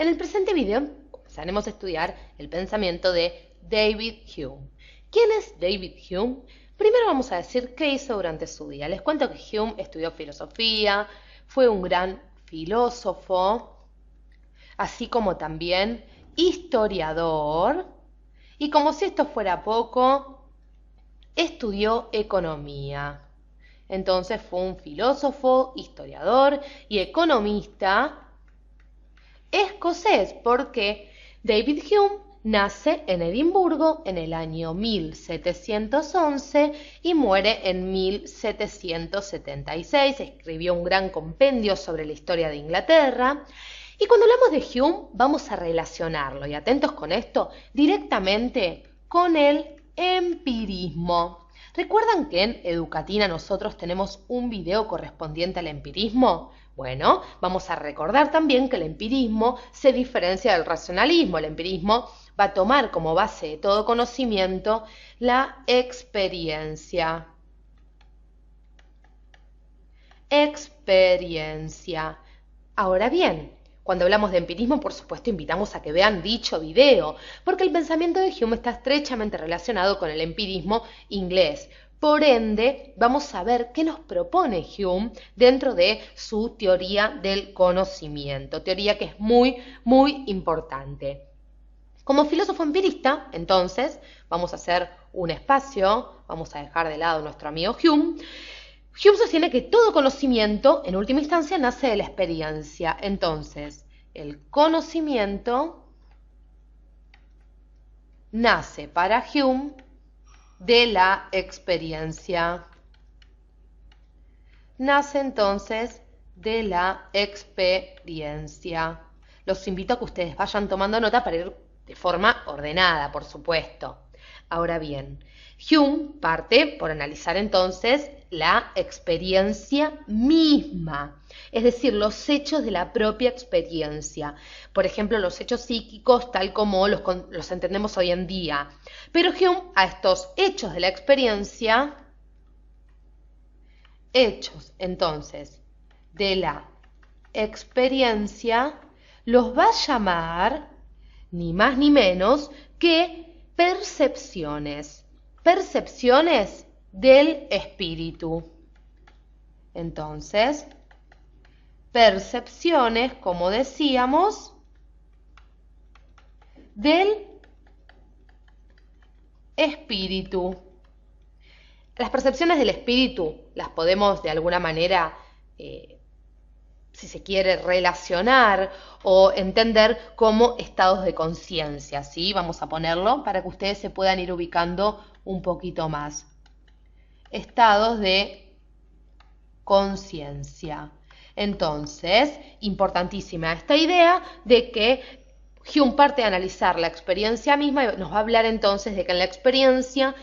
En el presente video comenzaremos a estudiar el pensamiento de David Hume. ¿Quién es David Hume? Primero vamos a decir qué hizo durante su día. Les cuento que Hume estudió filosofía, fue un gran filósofo, así como también historiador, y como si esto fuera poco, estudió economía. Entonces fue un filósofo, historiador y economista escocés, porque David Hume nace en Edimburgo en el año 1711 y muere en 1776. Escribió un gran compendio sobre la historia de Inglaterra. Y cuando hablamos de Hume, vamos a relacionarlo, y atentos con esto, directamente con el empirismo. ¿Recuerdan que en Educatina nosotros tenemos un video correspondiente al empirismo? Bueno, vamos a recordar también que el empirismo se diferencia del racionalismo. El empirismo va a tomar como base de todo conocimiento la experiencia. Ahora bien, cuando hablamos de empirismo, por supuesto, invitamos a que vean dicho video, porque el pensamiento de Hume está estrechamente relacionado con el empirismo inglés. Por ende, vamos a ver qué nos propone Hume dentro de su teoría del conocimiento, teoría que es muy, muy importante. Como filósofo empirista, entonces, vamos a hacer un espacio, vamos a dejar de lado a nuestro amigo Hume. Hume sostiene que todo conocimiento, en última instancia, nace de la experiencia. Entonces, el conocimiento nace para Hume de la experiencia. Nace entonces de la experiencia. Los invito a que ustedes vayan tomando nota para ir de forma ordenada, por supuesto. Ahora bien, Hume parte por analizar entonces la experiencia misma, es decir, los hechos de la propia experiencia. Por ejemplo, los hechos psíquicos tal como los entendemos hoy en día. Pero Hume a estos hechos de la experiencia, hechos entonces de la experiencia, los va a llamar ni más ni menos que percepciones. Percepciones del espíritu. Entonces, percepciones, como decíamos, del espíritu. Las percepciones del espíritu las podemos de alguna manera, si se quiere, relacionar o entender como estados de conciencia, ¿sí? Vamos a ponerlo para que ustedes se puedan ir ubicando un poquito más. Estados de conciencia. Entonces, importantísima esta idea de que Hume parte de analizar la experiencia misma y nos va a hablar entonces de que en la experiencia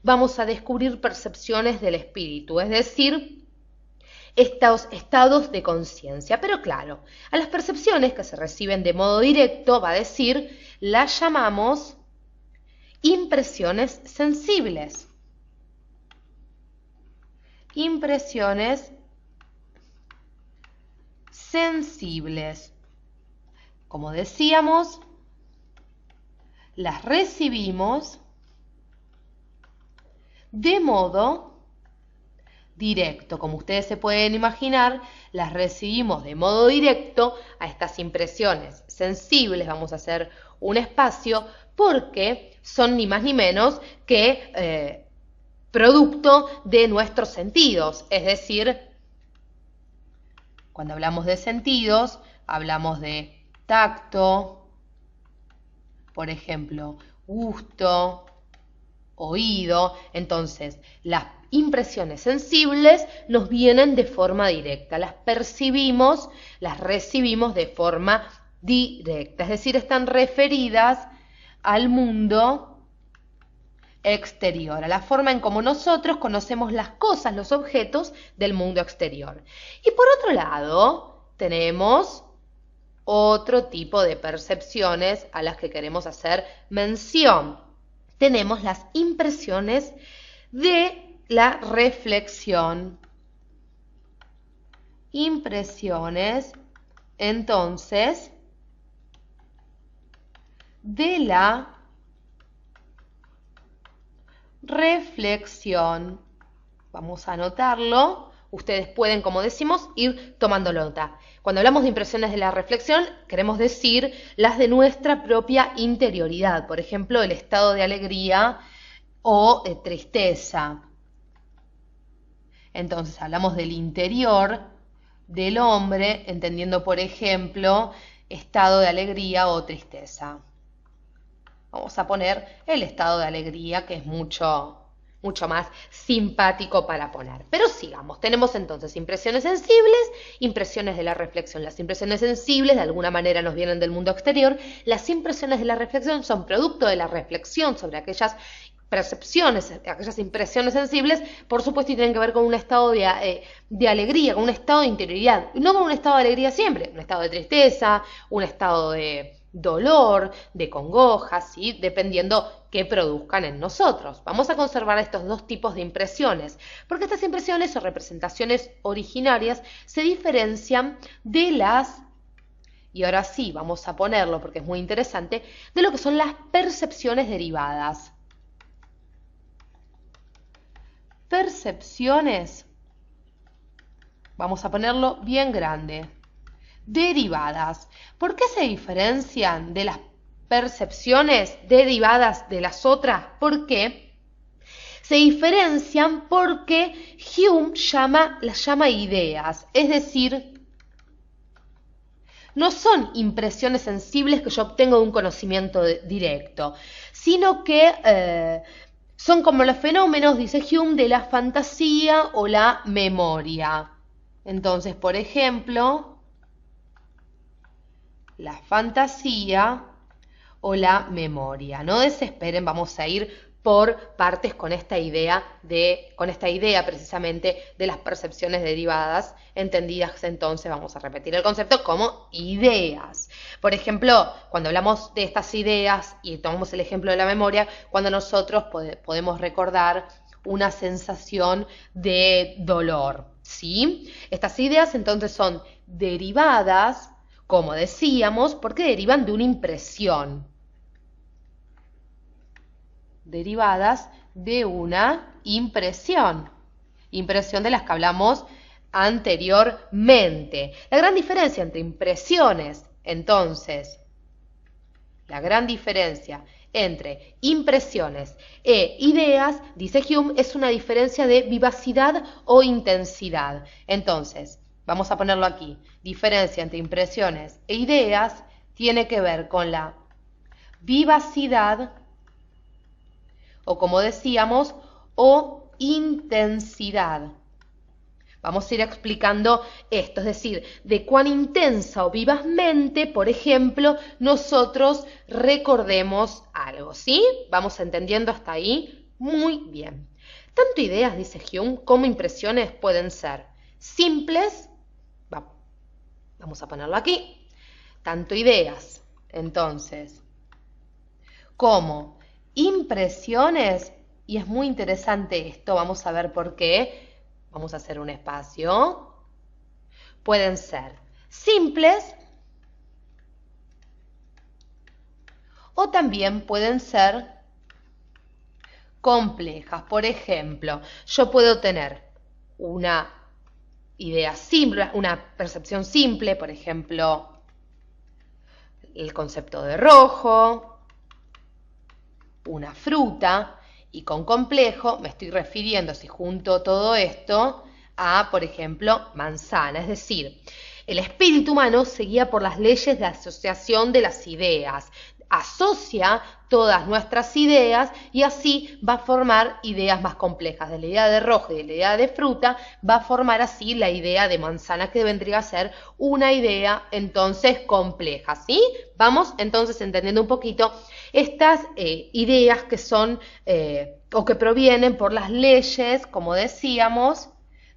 vamos a descubrir percepciones del espíritu, es decir, estos estados de conciencia. Pero claro, a las percepciones que se reciben de modo directo, va a decir, las llamamos impresiones sensibles. Impresiones sensibles. Como decíamos, las recibimos de modo directo. Como ustedes se pueden imaginar, las recibimos de modo directo a estas impresiones sensibles. Vamos a hacer un espacio porque son ni más ni menos que producto de nuestros sentidos. Es decir, cuando hablamos de sentidos, hablamos de tacto, por ejemplo, gusto, oído. Entonces, las impresiones sensibles nos vienen de forma directa, las percibimos, las recibimos de forma directa, es decir, están referidas al mundo exterior, a la forma en cómo nosotros conocemos las cosas, los objetos del mundo exterior. Y por otro lado, tenemos otro tipo de percepciones a las que queremos hacer mención. Tenemos las impresiones de la reflexión. Impresiones, entonces, de la reflexión. Vamos a anotarlo. Ustedes pueden, como decimos, ir tomando nota. Cuando hablamos de impresiones de la reflexión, queremos decir las de nuestra propia interioridad. Por ejemplo, el estado de alegría o tristeza. Entonces, hablamos del interior del hombre, entendiendo, por ejemplo, estado de alegría o tristeza. Vamos a poner el estado de alegría, que es mucho más simpático para poner. Pero sigamos, tenemos entonces impresiones sensibles, impresiones de la reflexión. Las impresiones sensibles de alguna manera nos vienen del mundo exterior, las impresiones de la reflexión son producto de la reflexión sobre aquellas percepciones, aquellas impresiones sensibles, por supuesto, y tienen que ver con un estado de alegría, con un estado de interioridad, no con un estado de alegría siempre, un estado de tristeza, un estado de dolor, de congoja, ¿sí? Dependiendo qué produzcan en nosotros. Vamos a conservar estos dos tipos de impresiones, porque estas impresiones o representaciones originarias se diferencian de las, y ahora sí, vamos a ponerlo porque es muy interesante, de lo que son las percepciones derivadas. Percepciones, vamos a ponerlo bien grande, derivadas. ¿Por qué se diferencian de las percepciones derivadas de las otras? ¿Por qué? Se diferencian porque Hume las llama ideas, es decir, no son impresiones sensibles que yo obtengo de un conocimiento directo, sino que son como los fenómenos, dice Hume, de la fantasía o la memoria. Entonces, por ejemplo, la fantasía o la memoria. No desesperen, vamos a ir por partes con esta idea precisamente de las percepciones derivadas, entendidas entonces, vamos a repetir el concepto, como ideas. Por ejemplo, cuando hablamos de estas ideas y tomamos el ejemplo de la memoria, cuando nosotros podemos recordar una sensación de dolor, ¿sí? Estas ideas entonces son derivadas, como decíamos, porque derivan de una impresión. Derivadas de una impresión de las que hablamos anteriormente. La gran diferencia entre impresiones, entonces, la gran diferencia entre impresiones e ideas, dice Hume, es una diferencia de vivacidad o intensidad. Entonces, vamos a ponerlo aquí, diferencia entre impresiones e ideas tiene que ver con la vivacidad o, como decíamos, o intensidad. Vamos a ir explicando esto, es decir, de cuán intensa o vivazmente, por ejemplo, nosotros recordemos algo, ¿sí? ¿Vamos entendiendo hasta ahí? Muy bien. Tanto ideas, dice Hume, como impresiones pueden ser simples, vamos a ponerlo aquí, tanto ideas, entonces, como impresiones, y es muy interesante esto, vamos a ver por qué, vamos a hacer un espacio, pueden ser simples o también pueden ser complejas. Por ejemplo, yo puedo tener una idea simple, una percepción simple, por ejemplo, el concepto de rojo, una fruta, y con complejo me estoy refiriendo, si junto todo esto, a, por ejemplo, manzana. Es decir, el espíritu humano se guía por las leyes de asociación de las ideas, asocia todas nuestras ideas y así va a formar ideas más complejas. De la idea de rojo y de la idea de fruta va a formar así la idea de manzana, que vendría a ser una idea entonces compleja, ¿sí? Vamos entonces entendiendo un poquito estas ideas que son o que provienen por las leyes, como decíamos,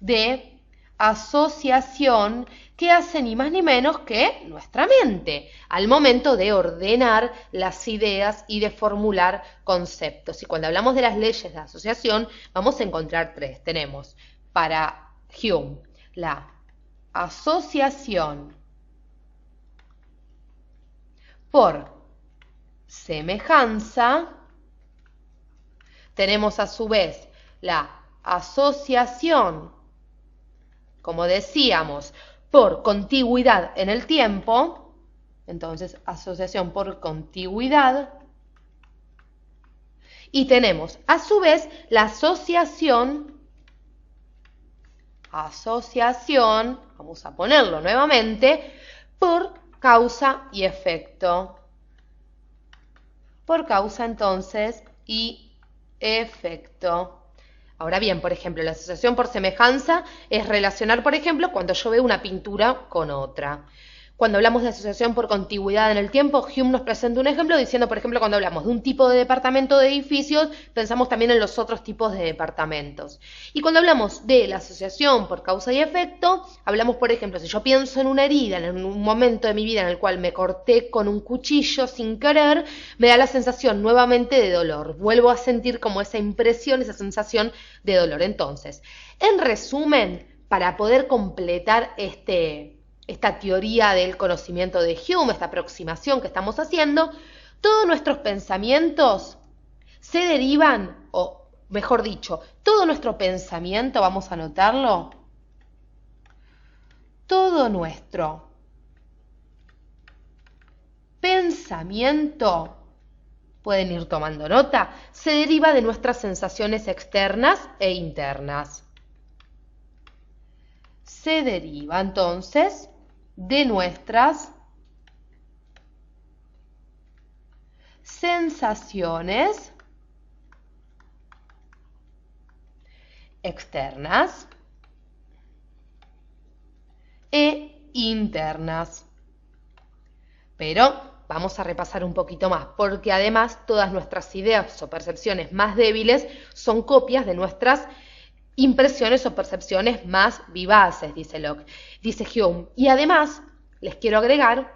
de asociación que hace ni más ni menos que nuestra mente al momento de ordenar las ideas y de formular conceptos. Y cuando hablamos de las leyes de asociación vamos a encontrar tres. Tenemos para Hume la asociación por semejanza. Tenemos a su vez la asociación, como decíamos, por contigüidad en el tiempo. Entonces, asociación por contigüidad. Y tenemos a su vez la asociación, vamos a ponerlo nuevamente, por causa y efecto. Por causa entonces y efecto. Ahora bien, por ejemplo, la asociación por semejanza es relacionar, por ejemplo, cuando yo veo una pintura con otra. Cuando hablamos de asociación por contigüidad en el tiempo, Hume nos presenta un ejemplo diciendo, por ejemplo, cuando hablamos de un tipo de departamento de edificios, pensamos también en los otros tipos de departamentos. Y cuando hablamos de la asociación por causa y efecto, hablamos, por ejemplo, si yo pienso en una herida, en un momento de mi vida en el cual me corté con un cuchillo sin querer, me da la sensación nuevamente de dolor. Vuelvo a sentir como esa impresión, esa sensación de dolor. Entonces, en resumen, para poder completar esta teoría del conocimiento de Hume, esta aproximación que estamos haciendo, todos nuestros pensamientos se derivan, o mejor dicho, todo nuestro pensamiento, vamos a anotarlo, todo nuestro pensamiento, pueden ir tomando nota, se deriva de nuestras sensaciones externas e internas. Se deriva entonces de nuestras sensaciones externas e internas. Pero vamos a repasar un poquito más, porque además todas nuestras ideas o percepciones más débiles son copias de nuestras impresiones o percepciones más vivaces, dice Hume. Y además, les quiero agregar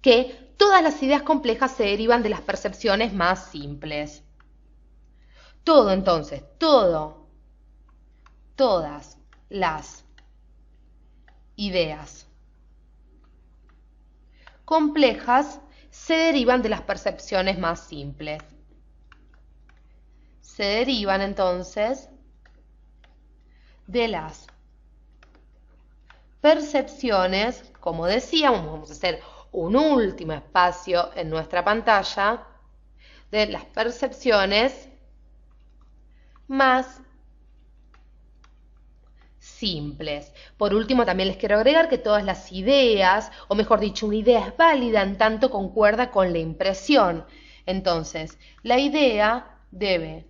que todas las ideas complejas se derivan de las percepciones más simples. Todo, entonces, todas las ideas complejas se derivan de las percepciones más simples. Se derivan, entonces, de las percepciones, como decíamos, vamos a hacer un último espacio en nuestra pantalla, de las percepciones más simples. Por último, también les quiero agregar que todas las ideas, o mejor dicho, una idea es válida en tanto concuerda con la impresión. Entonces, la idea debe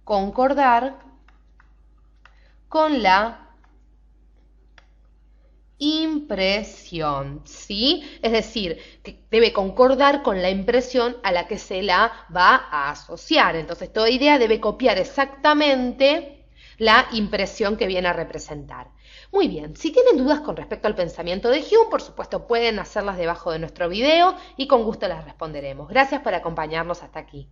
concordar con la impresión, ¿sí? Es decir, que debe concordar con la impresión a la que se la va a asociar. Entonces, toda idea debe copiar exactamente la impresión que viene a representar. Muy bien, si tienen dudas con respecto al pensamiento de Hume, por supuesto pueden hacerlas debajo de nuestro video y con gusto las responderemos. Gracias por acompañarnos hasta aquí.